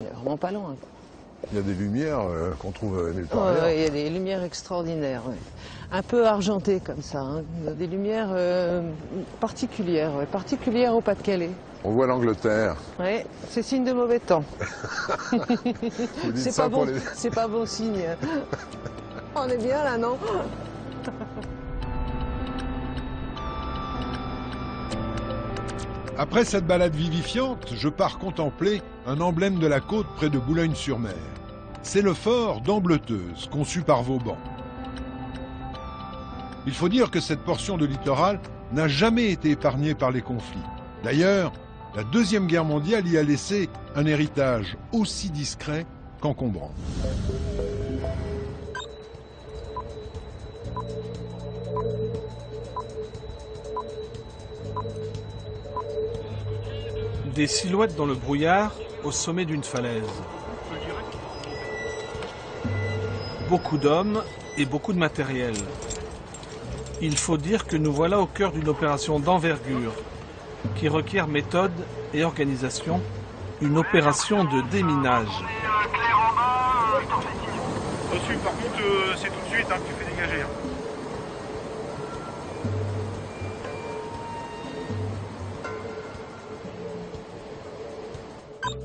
Il est vraiment pas loin. Il y a des lumières qu'on trouve nulle part ailleurs. Il y a des lumières extraordinaires, ouais. Un peu argentées comme ça, hein. Des lumières particulières, ouais. Particulières au Pas-de-Calais. On voit l'Angleterre. Oui, c'est signe de mauvais temps. Vous dites C'est ça pas pour bon, les... c'est pas bon signe. On est bien là, non? Après cette balade vivifiante, je pars contempler un emblème de la côte près de Boulogne-sur-Mer. C'est le fort d'Ambleteuse, conçu par Vauban. Il faut dire que cette portion de littoral n'a jamais été épargnée par les conflits. D'ailleurs, la Deuxième Guerre mondiale y a laissé un héritage aussi discret qu'encombrant. Des silhouettes dans le brouillard au sommet d'une falaise. Beaucoup d'hommes et beaucoup de matériel. Il faut dire que nous voilà au cœur d'une opération d'envergure qui requiert méthode et organisation, une opération de déminage. Reçu, par contre, c'est tout de suite que tu fais dégager.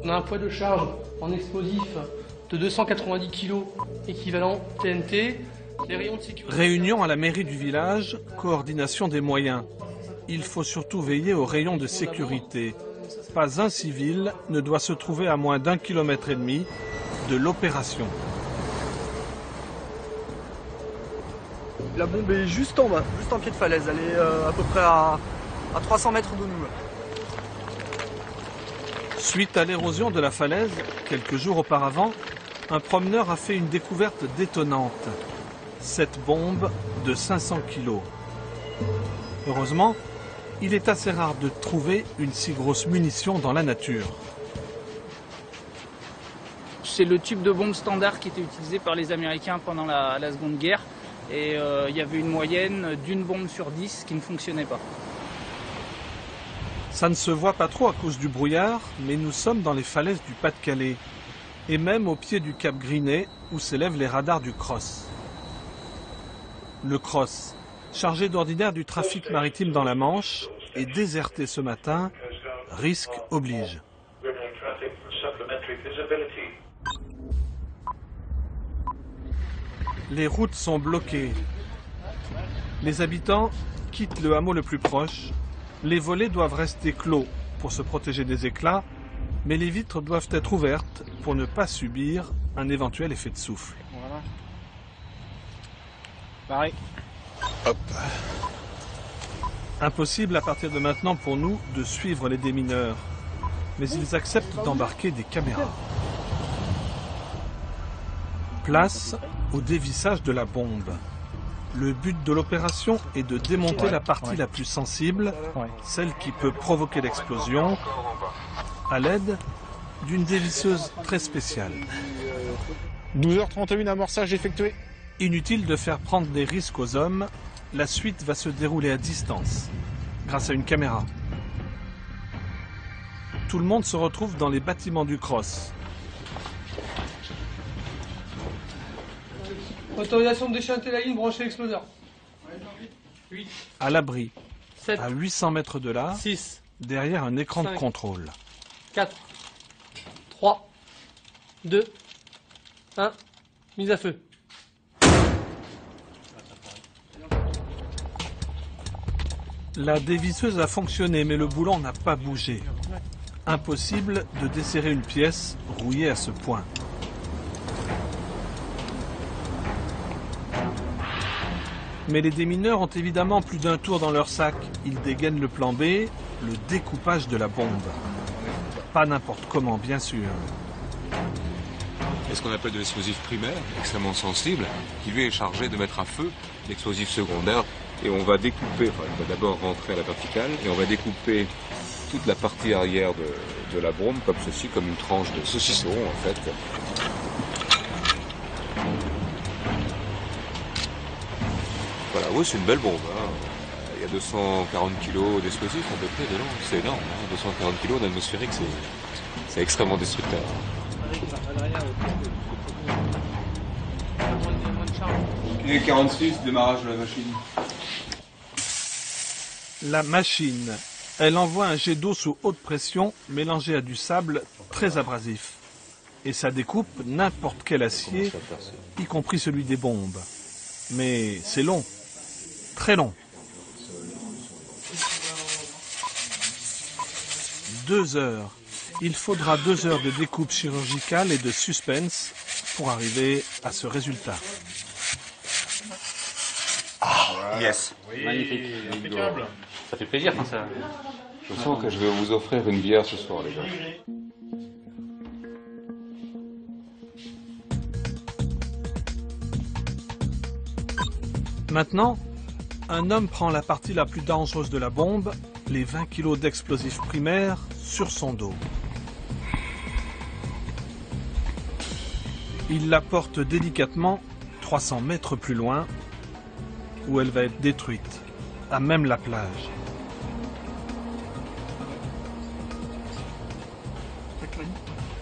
On a un poids de charge en explosif de 290 kg équivalent TNT. Les rayons de sécurité... Réunion à la mairie du village, coordination des moyens. Il faut surtout veiller aux rayons de sécurité. Pas un civil ne doit se trouver à moins d'1,5 km de l'opération. La bombe est juste en bas, juste en pied de falaise. Elle est à peu près à 300 mètres de nous. Suite à l'érosion de la falaise, quelques jours auparavant, un promeneur a fait une découverte détonnante. Cette bombe de 500 kg. Heureusement, il est assez rare de trouver une si grosse munition dans la nature. C'est le type de bombe standard qui était utilisé par les Américains pendant la Seconde Guerre. Et il y avait une moyenne d'une bombe sur 10 qui ne fonctionnait pas. Ça ne se voit pas trop à cause du brouillard, mais nous sommes dans les falaises du Pas-de-Calais. Et même au pied du Cap Grinet, où s'élèvent les radars du CROSS. Le CROSS, chargé d'ordinaire du trafic maritime dans la Manche, est déserté ce matin, risque oblige. Les routes sont bloquées. Les habitants quittent le hameau le plus proche. Les volets doivent rester clos pour se protéger des éclats, mais les vitres doivent être ouvertes pour ne pas subir un éventuel effet de souffle. Voilà. Pareil. Hop. Impossible à partir de maintenant pour nous de suivre les démineurs, mais ils acceptent d'embarquer des caméras. Place au dévissage de la bombe. Le but de l'opération est de démonter la partie la plus sensible, celle qui peut provoquer l'explosion, à l'aide d'une dévisseuse très spéciale. 12h31, amorçage effectué. Inutile de faire prendre des risques aux hommes, la suite va se dérouler à distance, grâce à une caméra. Tout le monde se retrouve dans les bâtiments du CROSS. Autorisation de déchanter la ligne, brancher l'exploseur. 8. À l'abri, 7. à 800 mètres de là, 6. derrière un écran 5. de contrôle. 4. 3. 2. 1. Mise à feu. La dévisseuse a fonctionné, mais le boulon n'a pas bougé. Impossible de desserrer une pièce rouillée à ce point. Mais les démineurs ont évidemment plus d'un tour dans leur sac. Ils dégainent le plan B, le découpage de la bombe. Pas n'importe comment, bien sûr. C'est ce qu'on appelle de l'explosif primaire, extrêmement sensible, qui lui est chargé de mettre à feu l'explosif secondaire. Et on va découper, enfin, il va d'abord rentrer à la verticale, et on va découper toute la partie arrière de la bombe, comme ceci, comme une tranche de saucisson, en fait. Voilà, oui, c'est une belle bombe. Il y a 240 kg d'explosifs à peu près dedans, c'est énorme. 240 kg d'atmosphérique, c'est extrêmement destructeur. Et 46, démarrage de la machine. La machine, elle envoie un jet d'eau sous haute pression mélangé à du sable très abrasif. Et ça découpe n'importe quel acier, y compris celui des bombes. Mais c'est long, très long. 2 heures. Il faudra 2 heures de découpe chirurgicale et de suspense pour arriver à ce résultat. Ah, yes. Oui, magnifique. Impeccable. Ça fait plaisir quand ça... Je sens que je vais vous offrir une bière ce soir, les gars. Maintenant, un homme prend la partie la plus dangereuse de la bombe, les 20 kilos d'explosifs primaires, sur son dos. Il la porte délicatement 300 mètres plus loin, où elle va être détruite, à même la plage.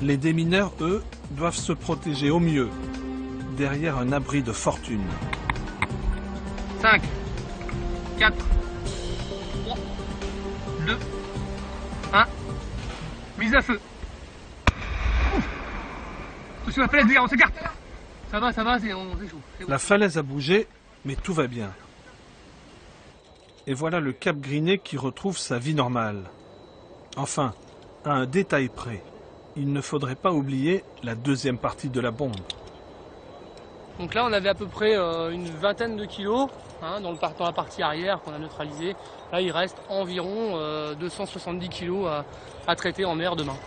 Les démineurs, eux, doivent se protéger au mieux, derrière un abri de fortune. 5, 4, 3, 2, 1, mise à feu. Sur la falaise, on s'écarte. Ça va, c'est chaud. La falaise a bougé, mais tout va bien. Et voilà le Cap Griné qui retrouve sa vie normale. Enfin, à un détail près, il ne faudrait pas oublier la deuxième partie de la bombe. Donc là, on avait à peu près une vingtaine de kilos dans la partie arrière qu'on a neutralisée. Là, il reste environ 270 kilos à traiter en mer demain.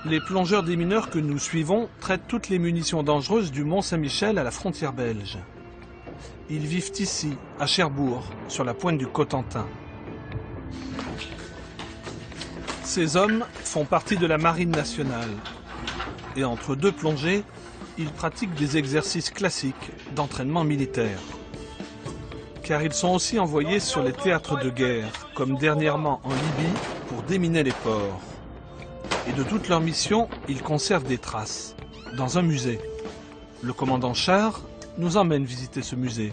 Les plongeurs démineurs que nous suivons traitent toutes les munitions dangereuses du Mont-Saint-Michel à la frontière belge. Ils vivent ici, à Cherbourg, sur la pointe du Cotentin. Ces hommes font partie de la Marine nationale. Et entre deux plongées, ils pratiquent des exercices classiques d'entraînement militaire. Car ils sont aussi envoyés sur les théâtres de guerre, comme dernièrement en Libye, pour déminer les ports. Et de toute leur mission, ils conservent des traces, dans un musée. Le commandant Char nous emmène visiter ce musée,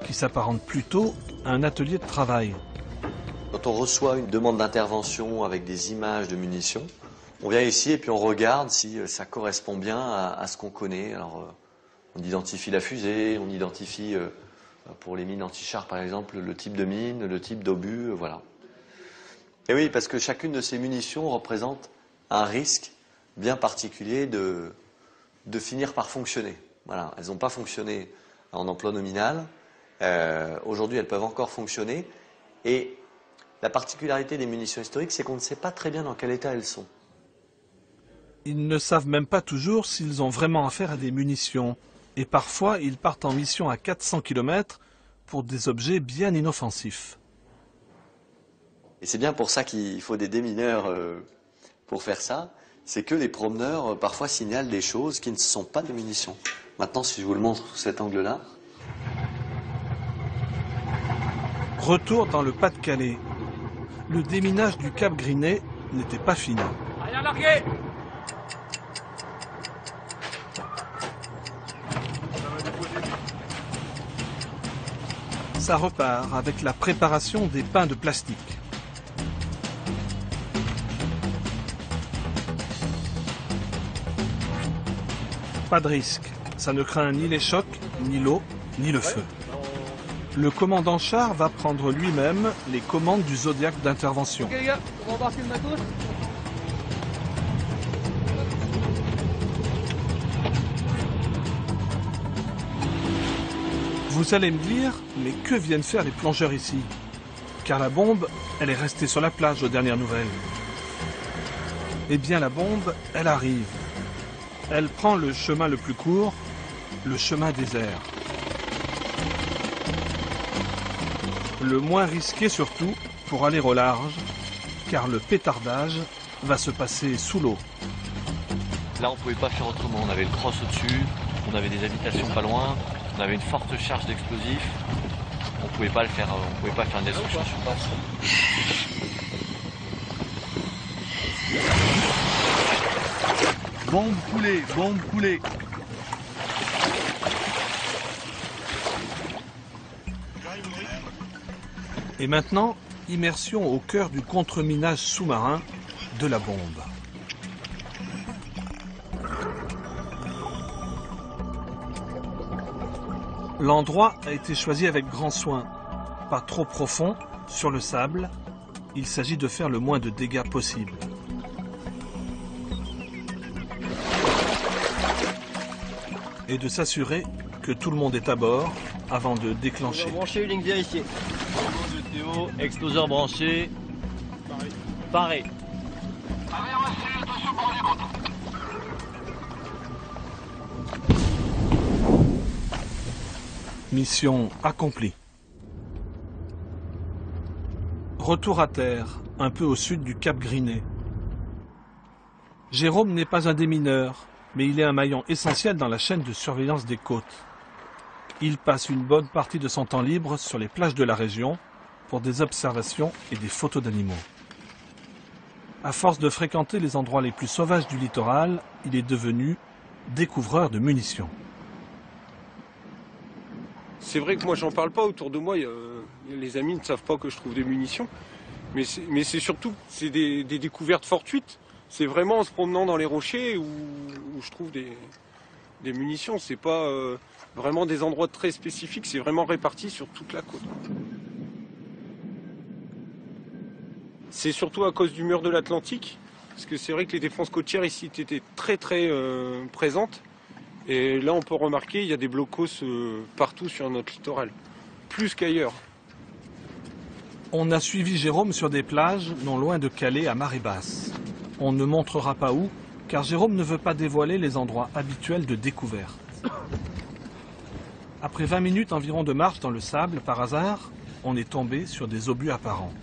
qui s'apparente plutôt à un atelier de travail. Quand on reçoit une demande d'intervention avec des images de munitions, on vient ici et puis on regarde si ça correspond bien à ce qu'on connaît. Alors, on identifie la fusée, on identifie, pour les mines anti-char par exemple, le type de mine, le type d'obus, voilà. Et oui, parce que chacune de ces munitions représente un risque bien particulier de finir par fonctionner. Voilà, elles n'ont pas fonctionné en emploi nominal. Aujourd'hui, elles peuvent encore fonctionner. Et la particularité des munitions historiques, c'est qu'on ne sait pas très bien dans quel état elles sont. Ils ne savent même pas toujours s'ils ont vraiment affaire à des munitions. Et parfois, ils partent en mission à 400 km pour des objets bien inoffensifs. Et c'est bien pour ça qu'il faut des démineurs pour faire ça. C'est que les promeneurs, parfois, signalent des choses qui ne sont pas des munitions. Maintenant, si je vous le montre sous cet angle-là. Retour dans le Pas-de-Calais. Le déminage du Cap Griné n'était pas fini. Allez, larguer! Ça repart avec la préparation des pains de plastique. Pas de risque, ça ne craint ni les chocs, ni l'eau, ni le feu. Le commandant Char va prendre lui-même les commandes du Zodiac d'intervention. Ok les gars, on va embarquer le matos. Vous allez me dire, mais que viennent faire les plongeurs ici? Car la bombe, elle est restée sur la plage aux dernières nouvelles. Eh bien la bombe, elle arrive. Elle prend le chemin le plus court, le chemin désert. Le moins risqué surtout pour aller au large, car le pétardage va se passer sous l'eau. Là, on ne pouvait pas faire autrement. On avait le cross au-dessus, on avait des habitations pas loin, on avait une forte charge d'explosifs. On ne pouvait pas le faire, on pouvait pas faire une destruction sur place. Bombe coulée, bombe coulée. Et maintenant, immersion au cœur du contre-minage sous-marin de la bombe. L'endroit a été choisi avec grand soin. Pas trop profond, sur le sable. Il s'agit de faire le moins de dégâts possible. Et de s'assurer que tout le monde est à bord avant de déclencher. On va brancher une ligne vérifiée. Théo, exploseur branché. Paré. Mission accomplie. Retour à terre, un peu au sud du Cap Grinet. Jérôme n'est pas un démineur, mais il est un maillon essentiel dans la chaîne de surveillance des côtes. Il passe une bonne partie de son temps libre sur les plages de la région pour des observations et des photos d'animaux. À force de fréquenter les endroits les plus sauvages du littoral, il est devenu découvreur de munitions. C'est vrai que moi j'en parle pas autour de moi, les amis ne savent pas que je trouve des munitions, mais c'est surtout des découvertes fortuites. C'est vraiment en se promenant dans les rochers où je trouve des munitions. C'est pas vraiment des endroits très spécifiques, c'est vraiment réparti sur toute la côte. C'est surtout à cause du mur de l'Atlantique, parce que c'est vrai que les défenses côtières ici étaient très présentes. Et là, on peut remarquer, il y a des blocos partout sur notre littoral, plus qu'ailleurs. On a suivi Jérôme sur des plages non loin de Calais à marée basse. On ne montrera pas où, car Jérôme ne veut pas dévoiler les endroits habituels de découverte. Après 20 minutes environ de marche dans le sable, par hasard, on est tombé sur des obus apparents.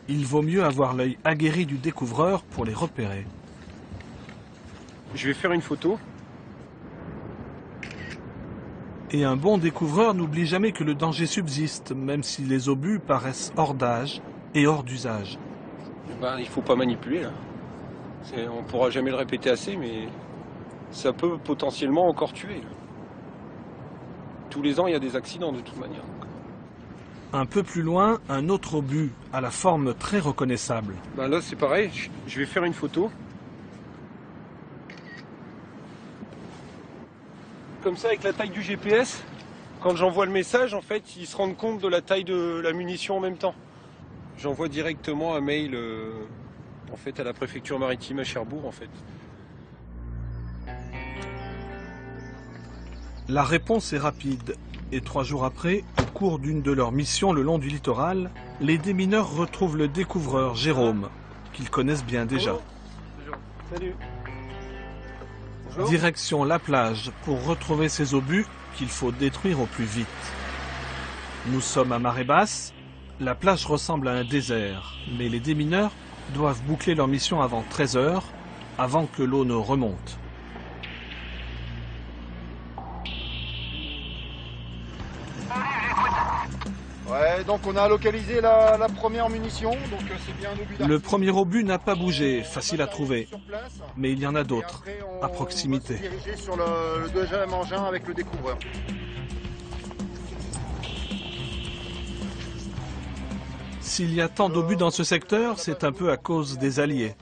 Il vaut mieux avoir l'œil aguerri du découvreur pour les repérer. Je vais faire une photo. Et un bon découvreur n'oublie jamais que le danger subsiste, même si les obus paraissent hors d'âge et hors d'usage. Ben, il ne faut pas manipuler, là. On ne pourra jamais le répéter assez, mais ça peut potentiellement encore tuer. Tous les ans, il y a des accidents de toute manière. Un peu plus loin, un autre obus à la forme très reconnaissable. Ben là, c'est pareil, je vais faire une photo. Comme ça, avec la taille du GPS, quand j'envoie le message, en fait, ils se rendent compte de la taille de la munition en même temps. J'envoie directement un mail en fait, à la préfecture maritime à Cherbourg, en fait. La réponse est rapide. Et 3 jours après, au cours d'une de leurs missions le long du littoral, les démineurs retrouvent le découvreur Jérôme, qu'ils connaissent bien déjà. Bonjour. Salut. Direction la plage pour retrouver ces obus qu'il faut détruire au plus vite. Nous sommes à marée basse, la plage ressemble à un désert, mais les démineurs doivent boucler leur mission avant 13 h, avant que l'eau ne remonte. Ouais, donc on a localisé la première munition, donc c'est bien un obus d'artillerie. Le premier obus n'a pas bougé, facile à trouver, mais il y en a d'autres, à proximité. On s'est dirigé sur le deuxième engin avec le découvreur. S'il y a tant d'obus dans ce secteur, c'est un peu à cause des Alliés.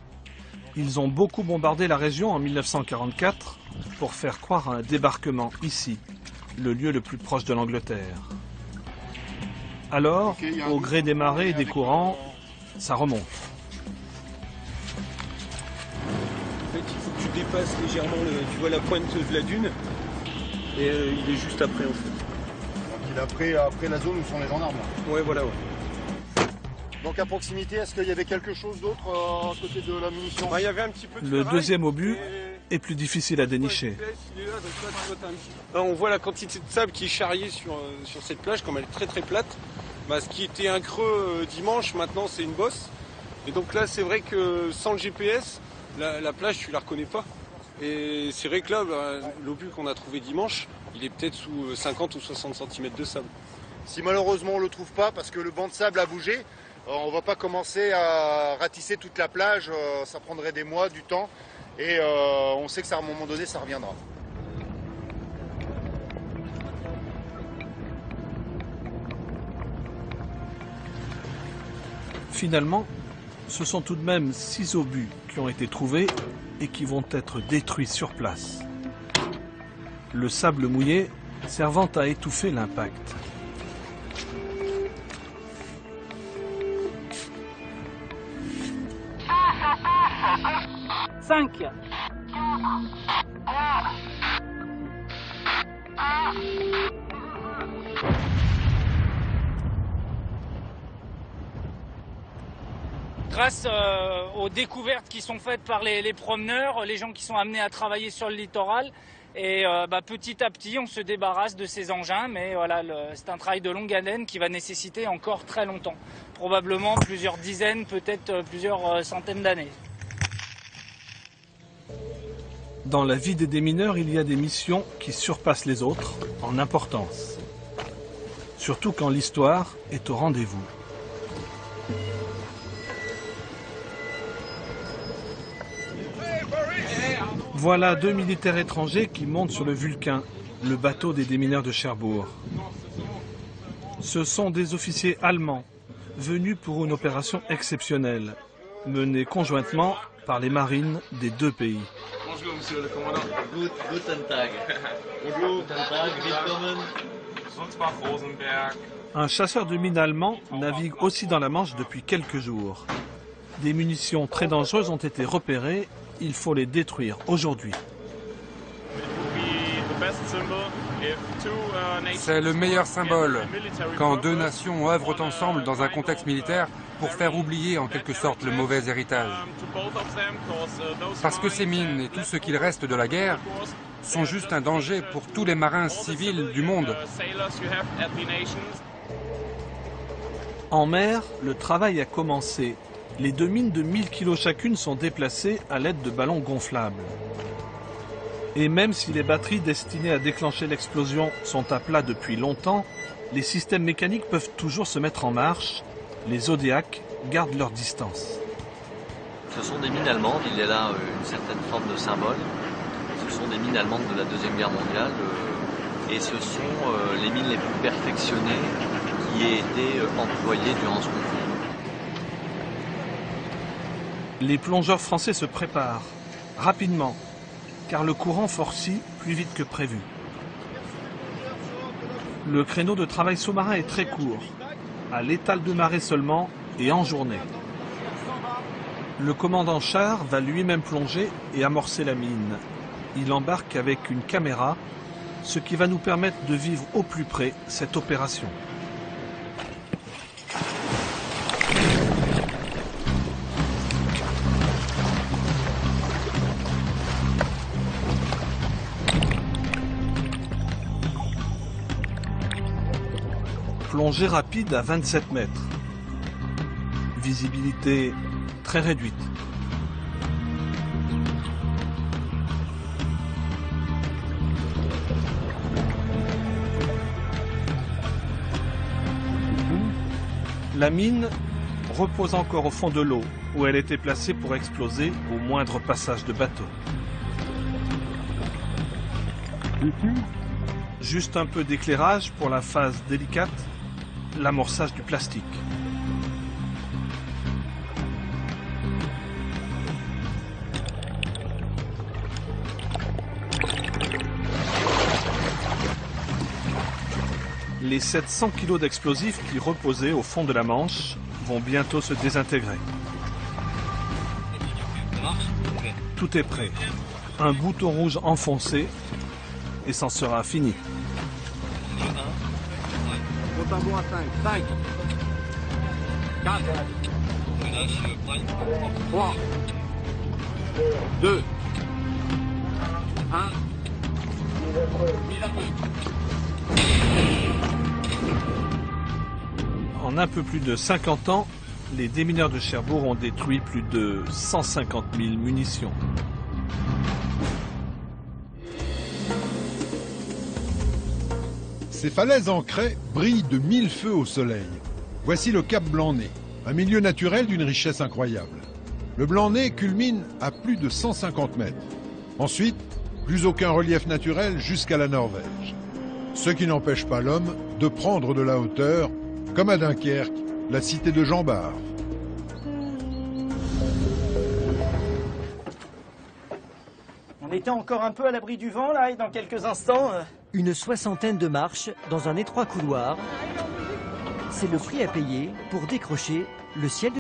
Ils ont beaucoup bombardé la région en 1944 pour faire croire à un débarquement ici, le lieu le plus proche de l'Angleterre. Alors, au gré des marées et des courants, ça remonte. En fait, il faut que tu dépasses légèrement, tu vois la pointe de la dune, et il est juste après en fait. Donc il est après la zone où sont les gendarmes là. Ouais, voilà, ouais. Donc à proximité, est-ce qu'il y avait quelque chose d'autre à côté de la munition? Il y avait un petit peu de Le ferraille, deuxième obus est plus difficile à dénicher. Là, on voit la quantité de sable qui est charriée sur cette plage, comme elle est très plate. Bah, ce qui était un creux dimanche, maintenant c'est une bosse. Et donc là, c'est vrai que sans le GPS, la plage, tu la reconnais pas. Et c'est vrai que là, l'obus qu'on a trouvé dimanche, il est peut-être sous 50 ou 60 cm de sable. Si malheureusement on ne le trouve pas parce que le banc de sable a bougé, on ne va pas commencer à ratisser toute la plage, ça prendrait des mois, du temps. Et on sait que ça, à un moment donné, ça reviendra. Finalement, ce sont tout de même 6 obus qui ont été trouvés et qui vont être détruits sur place. Le sable mouillé servant à étouffer l'impact. Grâce aux découvertes qui sont faites par les promeneurs, les gens qui sont amenés à travailler sur le littoral, et petit à petit on se débarrasse de ces engins, mais voilà, c'est un travail de longue haleine qui va nécessiter encore très longtemps, probablement plusieurs dizaines, peut-être plusieurs centaines d'années. Dans la vie des démineurs, il y a des missions qui surpassent les autres en importance, surtout quand l'histoire est au rendez-vous. Voilà 2 militaires étrangers qui montent sur le Vulcain, le bateau des démineurs de Cherbourg. Ce sont des officiers allemands, venus pour une opération exceptionnelle, menée conjointement par les marines des 2 pays. Bonjour, monsieur le commandant. Guten Tag. Bonjour. Guten Tag, willkommen. Un chasseur de mines allemand navigue aussi dans la Manche depuis quelques jours. Des munitions très dangereuses ont été repérées. Il faut les détruire aujourd'hui. C'est le meilleur symbole quand 2 nations œuvrent ensemble dans un contexte militaire pour faire oublier en quelque sorte le mauvais héritage. Parce que ces mines et tout ce qu'il reste de la guerre sont juste un danger pour tous les marins civils du monde. En mer, le travail a commencé. Les 2 mines de 1000 kg chacune sont déplacées à l'aide de ballons gonflables. Et même si les batteries destinées à déclencher l'explosion sont à plat depuis longtemps, les systèmes mécaniques peuvent toujours se mettre en marche. Les Zodiacs gardent leur distance. Ce sont des mines allemandes, il y a là une certaine forme de symbole. Ce sont des mines allemandes de la Deuxième Guerre mondiale et ce sont les mines les plus perfectionnées qui aient été employées durant ce conflit. Les plongeurs français se préparent rapidement, car le courant forcit plus vite que prévu. Le créneau de travail sous-marin est très court, à l'étal de marée seulement et en journée. Le commandant Char va lui-même plonger et amorcer la mine. Il embarque avec une caméra, ce qui va nous permettre de vivre au plus près cette opération. Plongée rapide à 27 mètres. Visibilité très réduite. La mine repose encore au fond de l'eau, où elle était placée pour exploser au moindre passage de bateau. Juste un peu d'éclairage pour la phase délicate, l'amorçage du plastique. Les 700 kg d'explosifs qui reposaient au fond de la Manche vont bientôt se désintégrer. Tout est prêt. Un bouton rouge enfoncé et c'en sera fini. Tambour à 5, 4, 3, 2, 1. En un peu plus de 50 ans, les démineurs de Cherbourg ont détruit plus de 150 000 munitions. Ces falaises en craie brillent de 1000 feux au soleil. Voici le cap Blanc-Nez, un milieu naturel d'une richesse incroyable. Le Blanc-Nez culmine à plus de 150 mètres. Ensuite, plus aucun relief naturel jusqu'à la Norvège. Ce qui n'empêche pas l'homme de prendre de la hauteur, comme à Dunkerque, la cité de Jean Bart. On était encore un peu à l'abri du vent là et dans quelques instants... Une soixantaine de marches dans un étroit couloir. C'est le prix à payer pour décrocher le ciel de